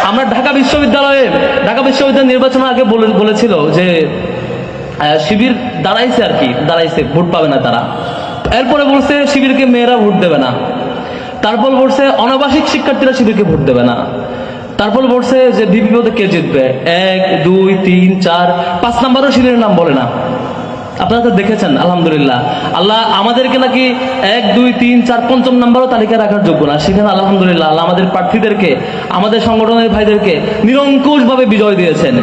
আমরা ঢাকা বিশ্ববিদ্যালয় নির্বাচনের আগে বলেছিল যে শিবির দাঁড়াইছে আর কি, দাঁড়াইছে, ভোট পাবে না তারা। এরপরে বলছে শিবিরকে মেয়েরা ভোট দেবে না। তারপর বলছে অনাবাসিক শিক্ষার্থীরা শিবিরকে ভোট দেবে না। তারপর বলছে যে বিপিপদে কে জিতবে, 1, 2, 3, 4, 5 নাম্বারও শিবিরের নাম বলে না। আপনারা তো দেখেছেন আলহামদুলিল্লাহ, আল্লাহ আমাদেরকে নাকি 1, 2, 3, 4, 5 নাম্বারও তালিকায় রাখার যোগ্য না। সেখানে আলহামদুলিল্লাহ আল্লাহ আমাদের প্রার্থীদেরকে, আমাদের সংগঠনের ভাইদেরকে নিরঙ্কুশভাবে বিজয় দিয়েছেন।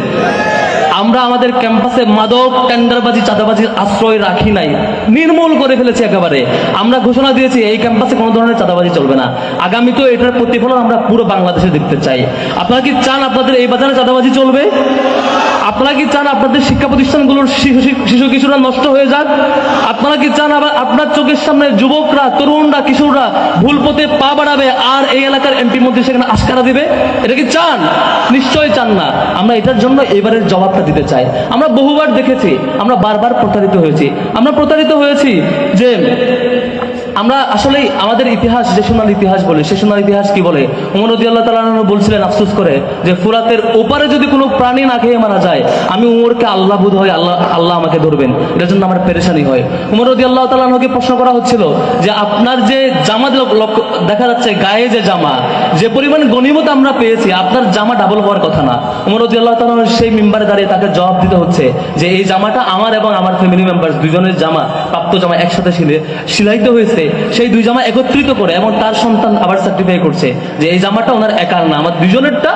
আমরা আমাদের ক্যাম্পাসে মাদক, টেন্ডারবাজি, চাঁদাবাজির আশ্রয় রাখি নাই, নির্মূল করে ফেলেছি একেবারে। আমরা ঘোষণা দিয়েছি এই ক্যাম্পাসে কোনো ধরনের চাঁদাবাজি চলবে না। আগামীতেও এটার প্রতিফলন আমরা পুরো বাংলাদেশে দেখতে চাই। আপনারা কি চান আপনাদের এই বাজারে চাঁদাবাজি চলবে? আপনারা কি চান আপনাদের শিক্ষা প্রতিষ্ঠানগুলোর শিশু কিশোররা নষ্ট হয়ে যাক? আপনারা কি চান আবার আপনার চোখের সামনে যুবকরা, তরুণরা, কিশোররা ভুল পথে পা বাড়াবে আর এই এলাকার এমপি মন্ত্রী সেখানে আশকারা দিবে? এটা কি চান? নিশ্চয়ই চান না। আমরা এটার জন্য এবারের জবাবটা দিতে চাই। আমরা বহুবার দেখেছি, আমরা বারবার প্রতারিত হয়েছি। আমরা প্রতারিত হয়েছি যে আমরা আসলে আমাদের ইতিহাস, যে সোনার ইতিহাস বলে, সে সোনার ইতিহাস কি বলে? ওমর রাদিয়াল্লাহু তাআলা আনহু বলছিলেন আফসোস করে যে ফুরাতের ওপারে যদি কোনো প্রাণী না খেয়ে মারা যায়, আমি উমরকে আল্লাহ বোধ হয়, আল্লাহ আমাকে ধরবেন, এটার জন্য আমার পেরেশানি হয়। ওমর রাদিয়াল্লাহু তাআলা আনহুকে প্রশ্ন করা হচ্ছিল যে আপনার যে জামা দেখা যাচ্ছে, গায়ে যে জামা, যে পরিমাণ গনিমত আমরা পেয়েছি, আপনার জামা ডাবল হওয়ার কথা না। ওমর রাদিয়াল্লাহু তাআলা আনহু সেই মিম্বারে দাঁড়িয়ে তাকে জবাব দিতে হচ্ছে যে এই জামাটা আমার এবং আমার ফ্যামিলি মেম্বার দুজনের জামা, প্রাপ্ত জামা একসাথে সিলাইতে হয়েছে, সেই দুই জামা একত্রিত করে, এবং তার সন্তান আবার সার্টিফাই করছে যে এই জামাটা ওনার একার না, আমার দুজনেরটা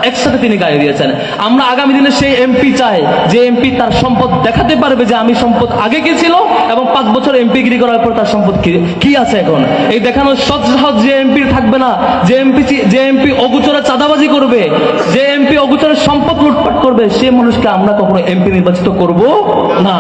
একসাথে তিনি গায়ে দিয়েছেন। আমরা আগামী দিনে সেই এমপি চাই যে এমপি তার সম্পদ দেখাতে পারবে যে আমি সম্পদ আগে কি ছিল এবং 5 বছর এমপিগিরি করার পর তার সম্পদ কি আছে এখন। এই দেখানোর সৎসাহস যে এমপির থাকবে না, যে এমপি অগোচরে চাঁদাবাজি করবে, যে এমপি অগোচরে সম্পদ লুটপাট করবে, সে মানুষকে আমরা কখনো এমপি নির্বাচিত করব না।